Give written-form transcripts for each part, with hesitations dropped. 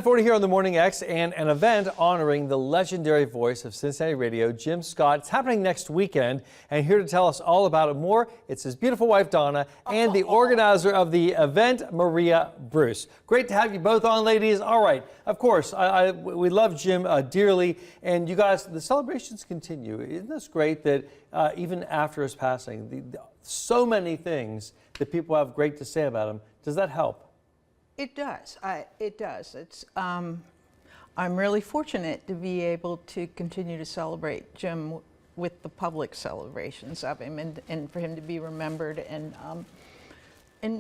40 here on the Morning X, and an event honoring the legendary voice of Cincinnati radio, Jim Scott. It's happening next weekend, and here to tell us all about it more, it's his beautiful wife, Donna, and the organizer of the event, Maria Bruce. Great to have you both on, ladies. All right, of course, we love Jim dearly, and you guys, the celebrations continue. Isn't this great that even after his passing, so many things that people have great to say about him? Does that help? It does. It does. I'm really fortunate to be able to continue to celebrate Jim with the public celebrations of him, and for him to be remembered and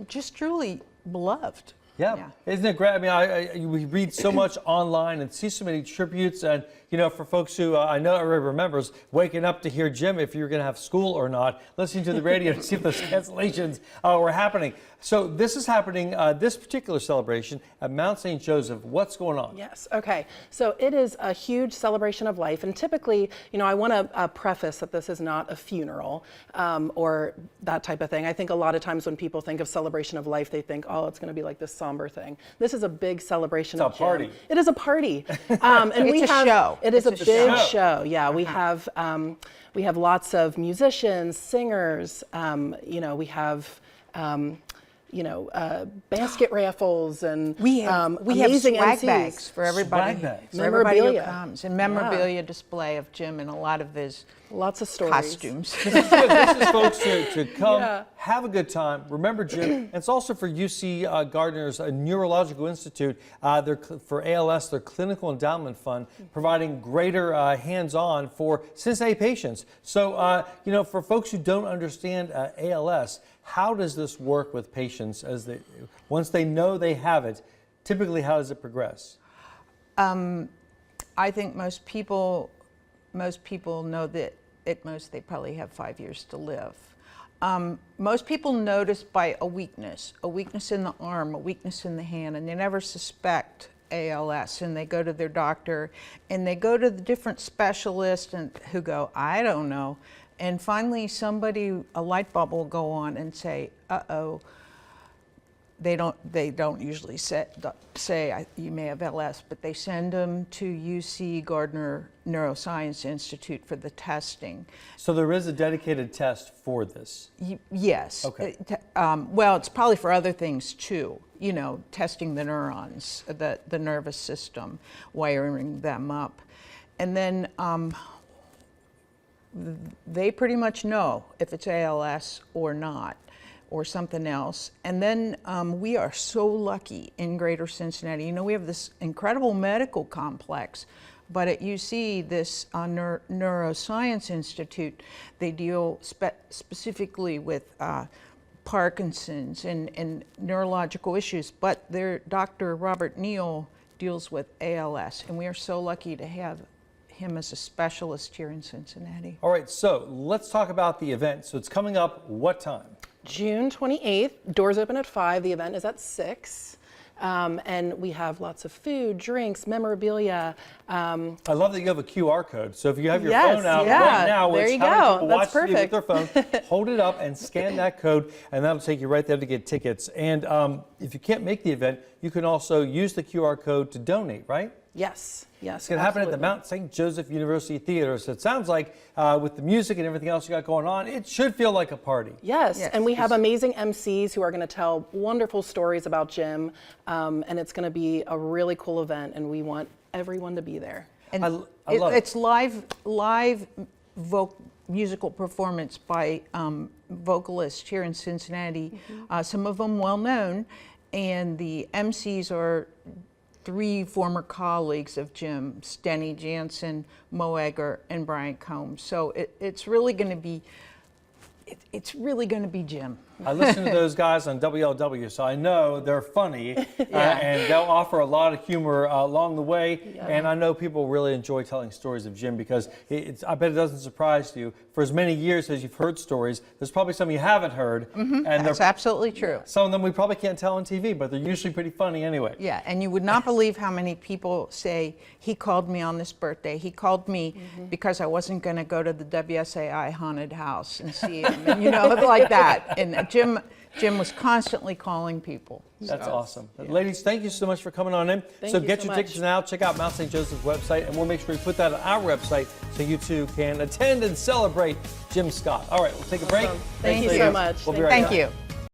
just truly beloved. Yeah. Isn't it great? I mean, we read so much online and see so many tributes, and you know, for folks who I know everybody remembers waking up to hear Jim, if you were going to have school or not, listening to the radio to see if those cancellations were happening. So this is happening, this particular celebration at Mount St. Joseph. What's going on? Yes, okay. So it is a huge celebration of life, and typically, you know, I want to preface that this is not a funeral or that type of thing. I think a lot of times when people think of celebration of life, they think, oh, it's going to be like this somber thing. This is a big celebration of Jim. It's a party. It is a party. And it's a show. It is a big show. Yeah, we have lots of musicians, singers. You know, we have basket raffles, and we have amazing swag MCs. bags for everybody. Swag bags. For everybody who Memorabilia. comes, and memorabilia display of Jim and a lot of his Lots of stories. costumes. This is folks to come, have a good time, remember Jim. And it's also for UC Gardner's Neurological Institute, for ALS, their Clinical Endowment Fund, providing greater hands-on for Cincinnati patients. So, you know, for folks who don't understand ALS, how does this work with patients once they know they have it? Typically, how does it progress? I think most people know that at most they probably have 5 years to live. Most people notice by a weakness in the arm, a weakness in the hand, and they never suspect ALS, and they go to their doctor and they go to the different specialists who go, I don't know. And finally a light bulb will go on and say, uh-oh. They don't usually say you may have ALS, but they send them to UC Gardner Neuroscience Institute for the testing. So there is a dedicated test for this? Yes. Okay. Well, it's probably for other things too. You know, testing the neurons, the nervous system, wiring them up. And then they pretty much know if it's ALS or not, or something else. And then we are so lucky in Greater Cincinnati. You know, we have this incredible medical complex, but at UC, this Neuroscience Institute, they deal specifically with Parkinson's and neurological issues, but their Dr. Robert Neal deals with ALS, and we are so lucky to have him as a specialist here in Cincinnati. All right, so let's talk about the event. So it's coming up what time? June 28th, doors open at 5, the event is at 6. And we have lots of food, drinks, memorabilia. I love that you have a QR code. So if you have your Yes, phone out yeah, right now, there which you how many go. people That's watch TV with perfect. their phone, hold it up and scan that code, and that'll take you right there to get tickets. And if you can't make the event, you can also use the QR code to donate, right? Yes, yes. It's going to happen at the Mount St. Joseph University Theater. So it sounds like with the music and everything else you got going on, it should feel like a party. Yes, and we have amazing MCs who are going to tell wonderful stories about Jim, and it's going to be a really cool event, and we want everyone to be there. And I love it's live musical performance by vocalists here in Cincinnati. Some of them well known, and the MCs are 3 former colleagues of Jim: Stenny Jansen, Mo Egger, and Brian Combs. So it's really going to be Jim. I listen to those guys on WLW, so I know they're funny, and they'll offer a lot of humor along the way. Yeah. And I know people really enjoy telling stories of Jim because I bet it doesn't surprise you. For as many years as you've heard stories, there's probably some you haven't heard. And that's absolutely true. Some of them we probably can't tell on TV, but they're usually pretty funny anyway. Yeah, and you would not believe how many people say, he called me on this birthday. He called me because I wasn't going to go to the WSAI haunted house and see him, and, you know, like that. And Jim was constantly calling people. That's So, awesome. Ladies, thank you so much for coming on in. Thank so you get so your much. tickets now. Check out Mount St. Joseph's website, and we'll make sure we put that on our website so you too can attend and celebrate Jim Scott. All right, we'll take a break. Thank you ladies. so much. We'll be right Thank back. you.